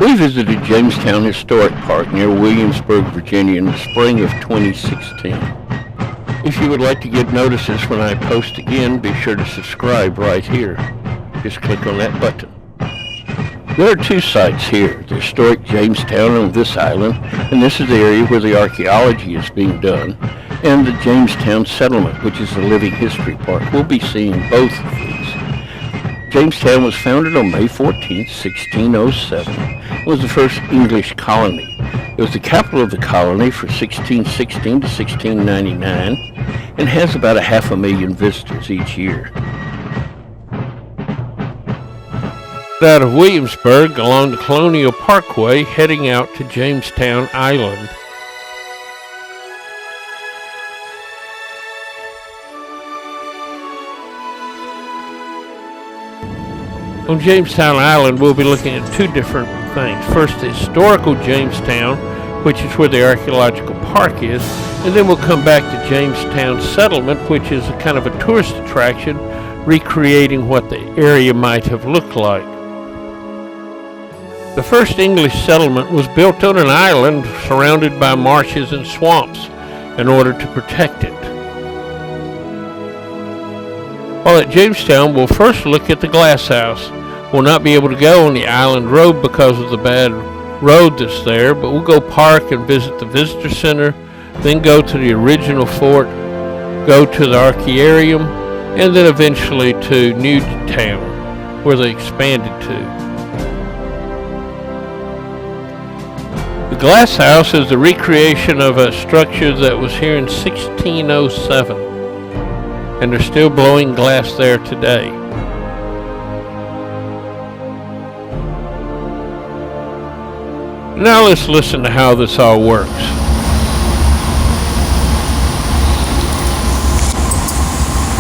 We visited Jamestown Historic Park near Williamsburg, Virginia in the spring of 2016. If you would like to get notices when I post again, be sure to subscribe right here. Just click on that button. There are two sites here, the Historic Jamestowne on this island, and this is the area where the archaeology is being done, and the Jamestown Settlement, which is a living history park. We'll be seeing both of these. Jamestown was founded on May 14, 1607. It was the first English colony. It was the capital of the colony for 1616 to 1699 and has about 500,000 visitors each year. Out of Williamsburg along the Colonial Parkway heading out to Jamestown Island. On Jamestown Island, we'll be looking at two different things. First, the historical Jamestown, which is where the archaeological park is, and then we'll come back to Jamestown Settlement, which is a kind of a tourist attraction, recreating what the area might have looked like. The first English settlement was built on an island surrounded by marshes and swamps in order to protect it. While at Jamestown, we'll first look at the glass house. We'll not be able to go on the island road because of the bad road that's there, but we'll go park and visit the visitor center, then go to the original fort, go to the archaearium, and then eventually to Newtown, where they expanded to. The glass house is the recreation of a structure that was here in 1607. And they're still blowing glass there today. Now let's listen to how this all works.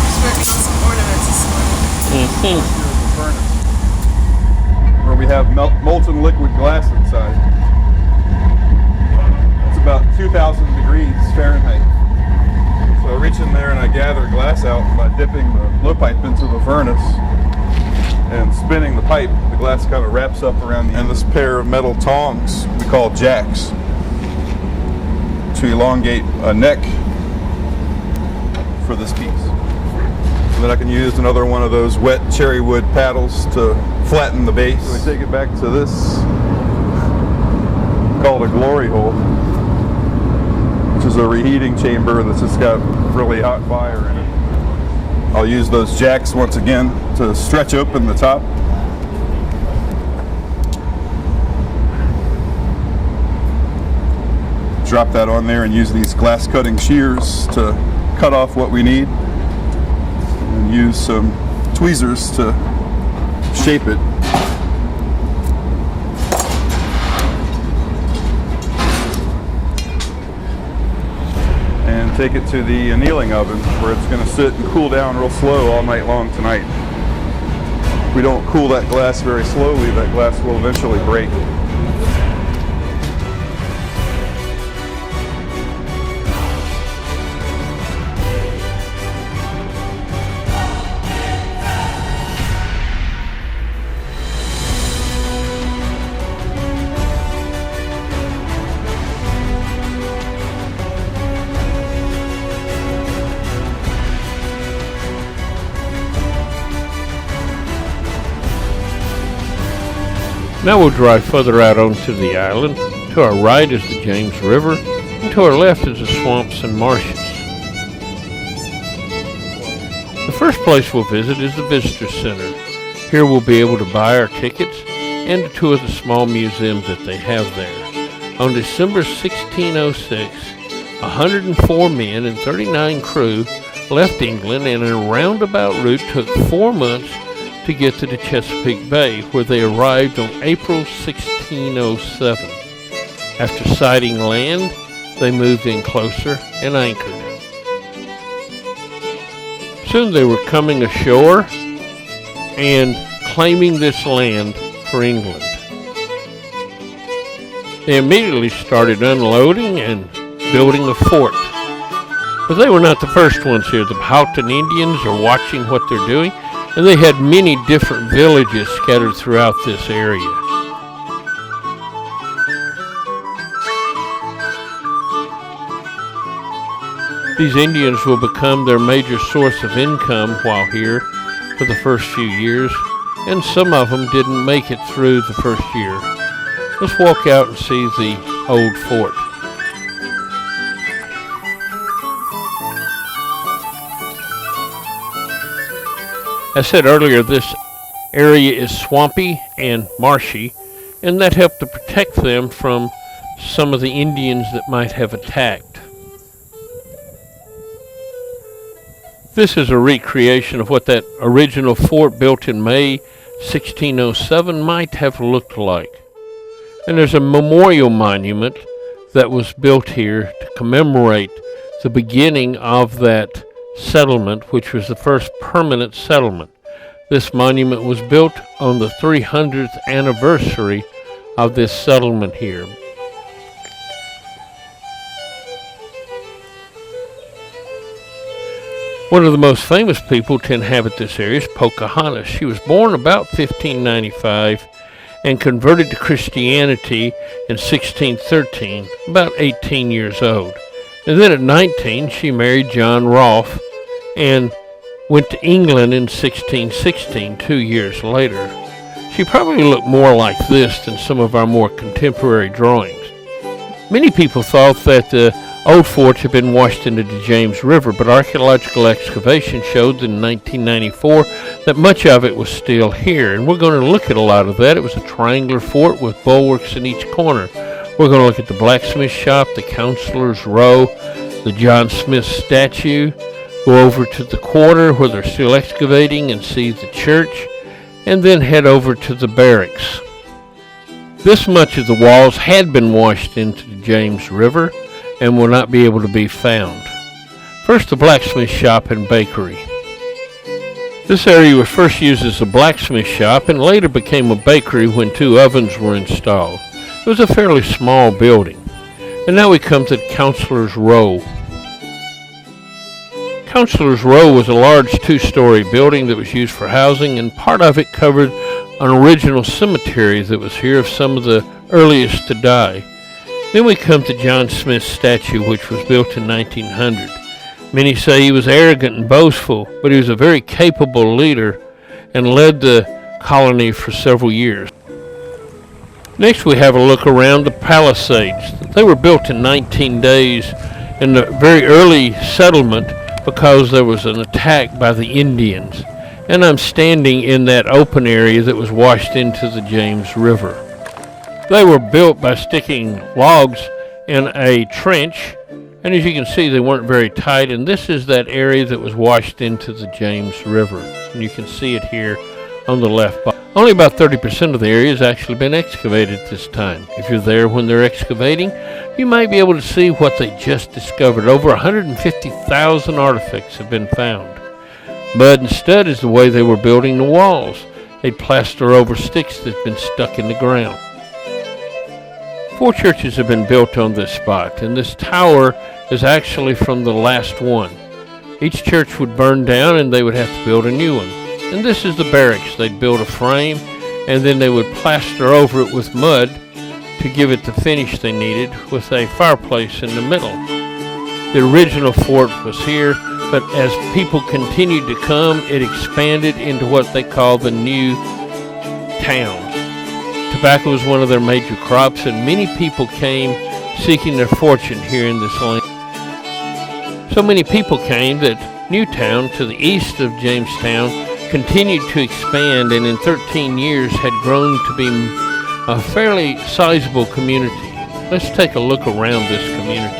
Just working on some ornaments this morning. Here's the furnace, where we have molten liquid glass inside. It's about 2,000 degrees Fahrenheit. So I reach in there and I gather glass out by dipping the blowpipe into the furnace and spinning the pipe. The glass kind of wraps up around the end. And this pair of metal tongs we call jacks to elongate a neck for this piece. And then I can use another one of those wet cherry wood paddles to flatten the base. So we take it back to this called a glory hole, which is a reheating chamber that's just got really hot fire in it. I'll use those jacks once again to stretch open the top. Drop that on there and use these glass cutting shears to cut off what we need. And use some tweezers to shape it. Take it to the annealing oven where it's going to sit and cool down real slow all night long tonight. If we don't cool that glass very slowly, that glass will eventually break. Now we'll drive further out onto the island. To our right is the James River, and to our left is the swamps and marshes. The first place we'll visit is the Visitor Center. Here we'll be able to buy our tickets and to tour the small museums that they have there. On December 1606, 104 men and 39 crew left England and in a roundabout route took 4 months to get to the Chesapeake Bay, where they arrived on April 1607. After sighting land, they moved in closer and anchored. Soon they were coming ashore and claiming this land for England. They immediately started unloading and building a fort. But they were not the first ones here. The Powhatan Indians are watching what they're doing, and they had many different villages scattered throughout this area. These Indians will become their major source of income while here for the first few years, and some of them didn't make it through the first year. Let's walk out and see the old fort. I said earlier, this area is swampy and marshy, and that helped to protect them from some of the Indians that might have attacked. This is a recreation of what that original fort built in May 1607 might have looked like. And there's a memorial monument that was built here to commemorate the beginning of that settlement, which was the first permanent settlement. This monument was built on the 300th anniversary of this settlement here. One of the most famous people to inhabit this area is Pocahontas. She was born about 1595 and converted to Christianity in 1613, about 18 years old. And then at 19, she married John Rolfe and went to England in 1616, 2 years later. She probably looked more like this than some of our more contemporary drawings. Many people thought that the old fort had been washed into the James River, but archaeological excavation showed in 1994 that much of it was still here, and we're going to look at a lot of that. It was a triangular fort with bulwarks in each corner. We're going to look at the blacksmith shop, the Counselor's Row, the John Smith statue, go over to the quarter where they're still excavating and see the church, and then head over to the barracks. This much of the walls had been washed into the James River and will not be able to be found. First, the blacksmith shop and bakery. This area was first used as a blacksmith shop and later became a bakery when 2 ovens were installed. It was a fairly small building. And now we come to Counselor's Row. Counselor's Row was a large 2-story building that was used for housing, and part of it covered an original cemetery that was here of some of the earliest to die. Then we come to John Smith's statue, which was built in 1900. Many say he was arrogant and boastful, but he was a very capable leader and led the colony for several years. Next we have a look around the Palisades. They were built in 19 days in the very early settlement because there was an attack by the Indians. And I'm standing in that open area that was washed into the James River. They were built by sticking logs in a trench, and as you can see, they weren't very tight, and this is that area that was washed into the James River. And you can see it here on the left bottom. Only about 30% of the area has actually been excavated at this time. If you're there when they're excavating, you might be able to see what they just discovered. Over 150,000 artifacts have been found. Mud and stud is the way they were building the walls. They'd plaster over sticks that had been stuck in the ground. 4 churches have been built on this spot, and this tower is actually from the last one. Each church would burn down and they would have to build a new one. And this is the barracks. They'd build a frame and then they would plaster over it with mud to give it the finish they needed, with a fireplace in the middle. The original fort was here, but as people continued to come, it expanded into what they call the new towns. Tobacco was one of their major crops, and many people came seeking their fortune here in this land. So many people came that Newtown, to the east of Jamestown, continued to expand, and in 13 years had grown to be a fairly sizable community. Let's take a look around this community.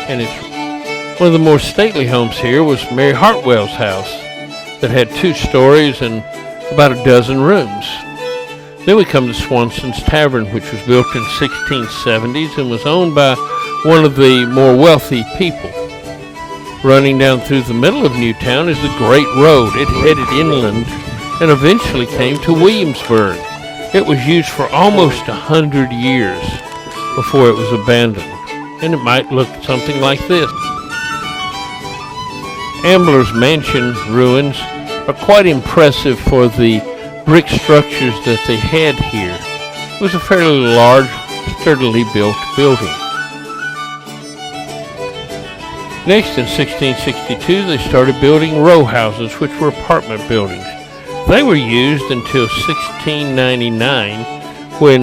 And it's one of the more stately homes here was Mary Hartwell's house that had 2 stories and about a dozen rooms. Then we come to Swanson's Tavern, which was built in 1670s and was owned by one of the more wealthy people. Running down through the middle of Newtown is the Great Road. It headed inland and eventually came to Williamsburg. It was used for almost 100 years before it was abandoned, and it might look something like this. Ambler's Mansion ruins are quite impressive for the brick structures that they had here. It was a fairly large, sturdily built building. Next, in 1662, they started building row houses, which were apartment buildings. They were used until 1699, when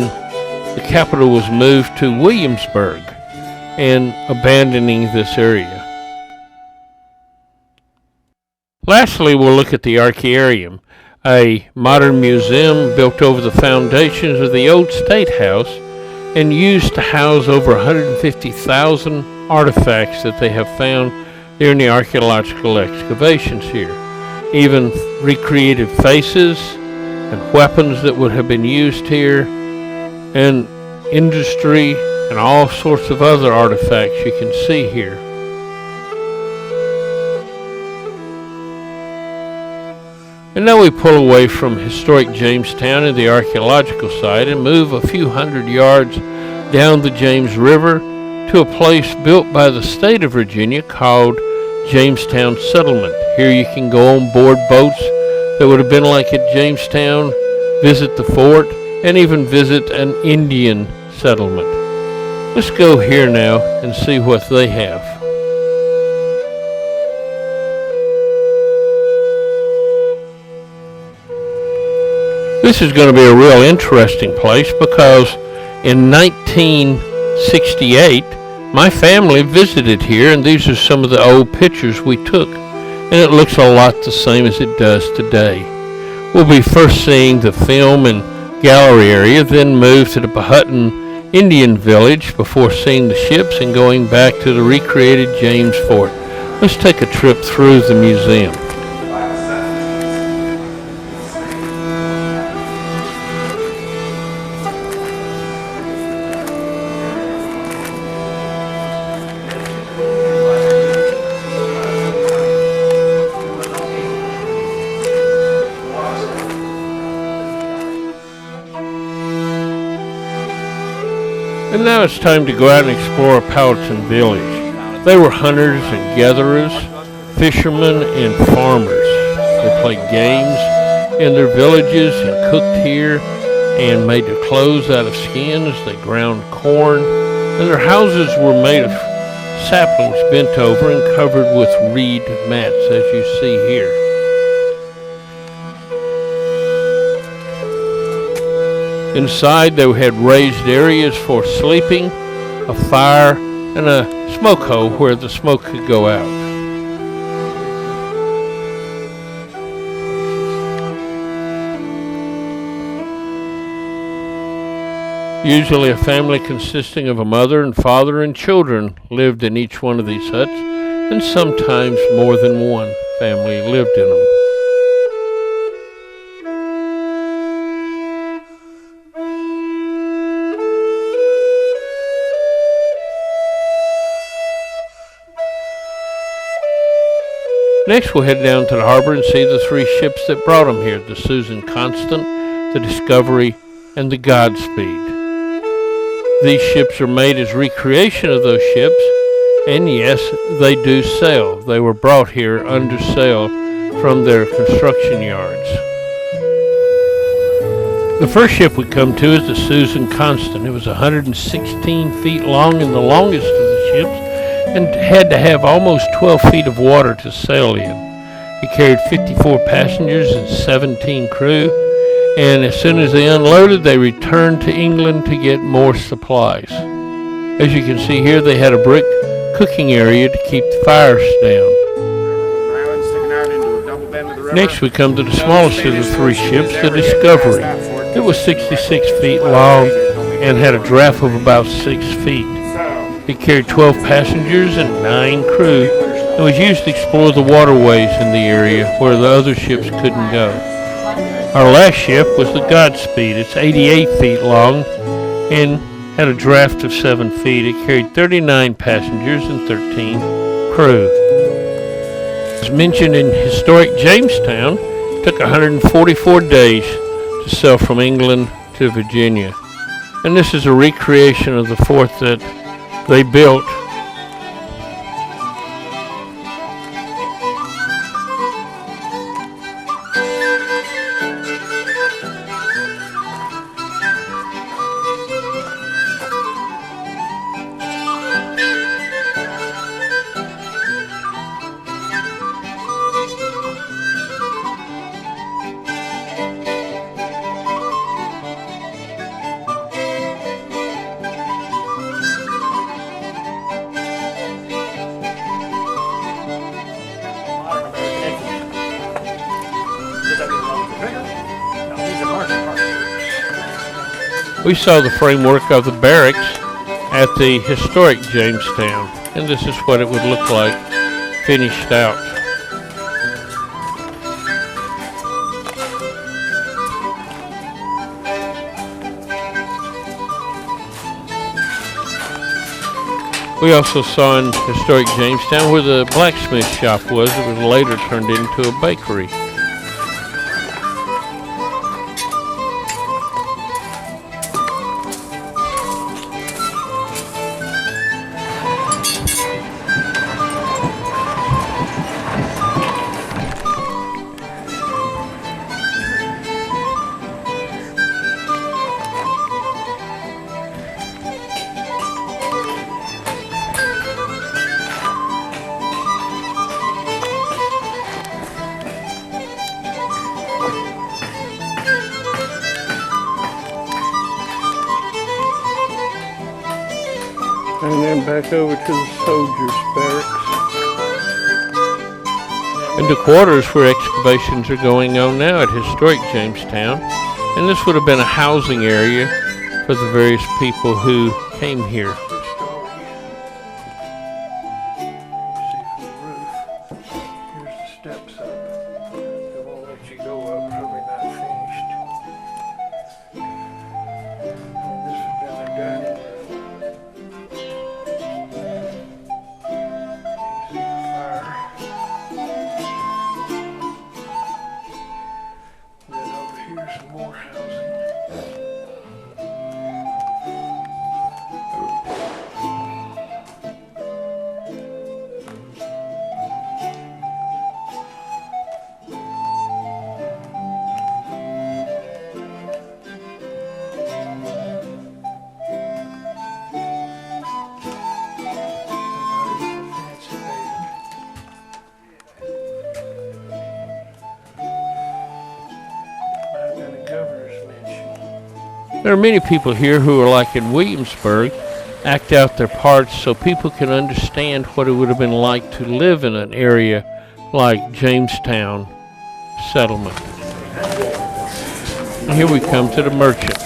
the capital was moved to Williamsburg and abandoning this area. Lastly, we'll look at the Archaearium, a modern museum built over the foundations of the old State House and used to house over 150,000 artifacts that they have found during the archaeological excavations here. Even recreated faces and weapons that would have been used here, and industry and all sorts of other artifacts you can see here. And now we pull away from historic Jamestown and the archaeological site and move a few hundred yards down the James River to a place built by the state of Virginia called Jamestown Settlement. Here you can go on board boats that would have been like at Jamestown, visit the fort, and even visit an Indian settlement. Let's go here now and see what they have. This is going to be a real interesting place because in 1968, my family visited here, and these are some of the old pictures we took, and it looks a lot the same as it does today. We'll be first seeing the film and gallery area, then move to the Powhatan Indian Village before seeing the ships and going back to the recreated James Fort. Let's take a trip through the museum. And now it's time to go out and explore Powhatan Village. They were hunters and gatherers, fishermen and farmers. They played games in their villages and cooked here and made their clothes out of skins. They ground corn, and their houses were made of saplings bent over and covered with reed mats, as you see here. Inside, they had raised areas for sleeping, a fire, and a smoke hole where the smoke could go out. Usually a family consisting of a mother and father and children lived in each one of these huts, and sometimes more than one family lived in them. Next, we'll head down to the harbor and see the three ships that brought them here, the Susan Constant, the Discovery, and the Godspeed. These ships are made as recreation of those ships, and yes, they do sail. They were brought here under sail from their construction yards. The first ship we come to is the Susan Constant. It was 116 feet long and the longest of the ships, and had to have almost 12 feet of water to sail in. It carried 54 passengers and 17 crew, and as soon as they unloaded, they returned to England to get more supplies. As you can see here, they had a brick cooking area to keep the fires down. Next, we come to the smallest of the three ships, the Discovery. It was 66 feet long and had a draft of about 6 feet. It carried 12 passengers and 9 crew and was used to explore the waterways in the area where the other ships couldn't go. Our last ship was the Godspeed. It's 88 feet long and had a draft of 7 feet. It carried 39 passengers and 13 crew. As mentioned in historic Jamestown, it took 144 days to sail from England to Virginia. And this is a recreation of the fort that they built. We saw the framework of the barracks at the Historic Jamestowne, and this is what it would look like finished out. We also saw in Historic Jamestown where the blacksmith shop was. It was later turned into a bakery. And then back over to the soldiers' barracks. And the quarters where excavations are going on now at Historic Jamestown. And this would have been a housing area for the various people who came here. There are many people here who are like in Williamsburg, act out their parts so people can understand what it would have been like to live in an area like Jamestown Settlement. And here we come to the merchant.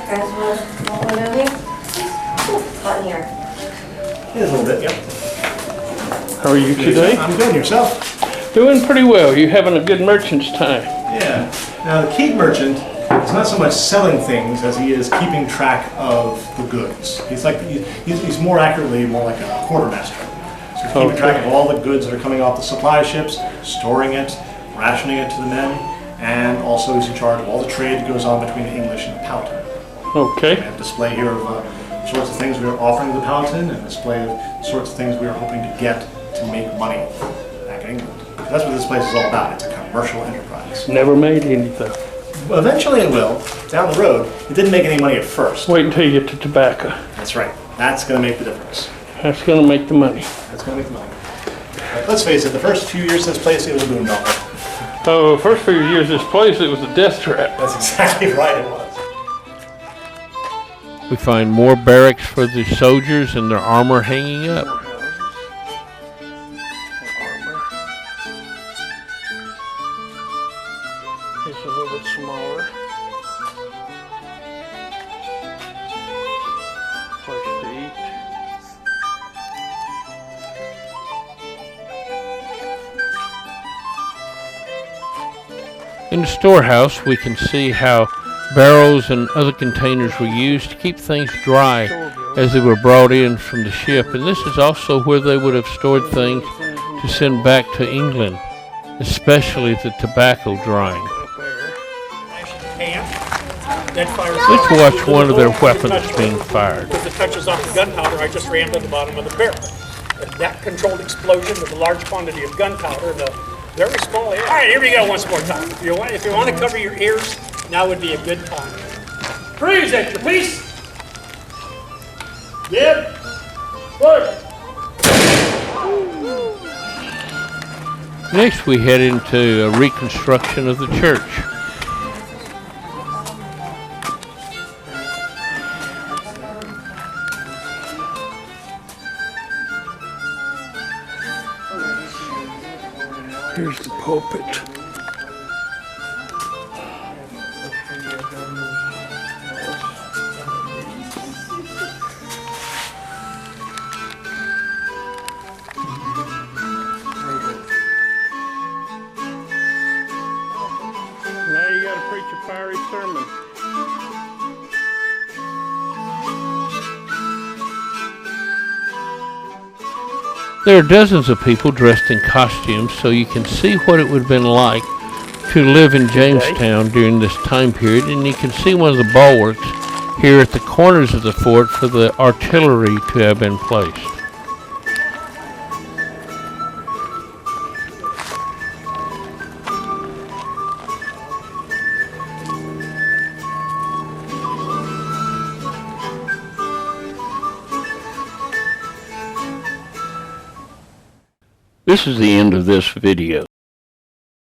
Guys, want one movie? Hot in here. Yeah, a little bit, yep. How are you today? I'm good. Yourself? Doing pretty well. You having a good merchant's time? Yeah. Now, the key merchant is not so much selling things as he is keeping track of the goods. He's more accurately more like a quartermaster. So he's keeping track of all the goods that are coming off the supply ships, storing it, rationing it to the men, and also he's in charge of all the trade that goes on between the English and the Powhatan. Okay. We have a display here of sorts of things we are offering to the Powhatan, and a display of sorts of things we are hoping to get to make money back in England. That's what this place is all about. It's a commercial enterprise. Never made anything. Well, eventually it will. Down the road, it didn't make any money at first. Wait until you get to tobacco. That's right. That's going to make the difference. That's going to make the money. That's going to make the money. But let's face it, the first few years of this place, it was a boondoggle. Oh, the first few years of this place, it was a death trap. That's exactly right, it was. We find more barracks for the soldiers and their armor hanging up. It's a little bit smaller. Place to eat. In the storehouse, we can see how barrels and other containers were used to keep things dry as they were brought in from the ship. And this is also where they would have stored things to send back to England, especially the tobacco drying. Let's watch one of their weapons being fired. Because it touches off the gunpowder, I just ran to the bottom of the barrel. And that controlled explosion with a large quantity of gunpowder in a very small area. All right, here we go once more time. If you want to cover your ears, now would be a good time. Freeze at your piece. Yep. Good. Next, we head into a reconstruction of the church. Here's the pulpit. There are dozens of people dressed in costumes, so you can see what it would have been like to live in Jamestown during this time period, and you can see one of the bulwarks here at the corners of the fort for the artillery to have been placed. This is the end of this video.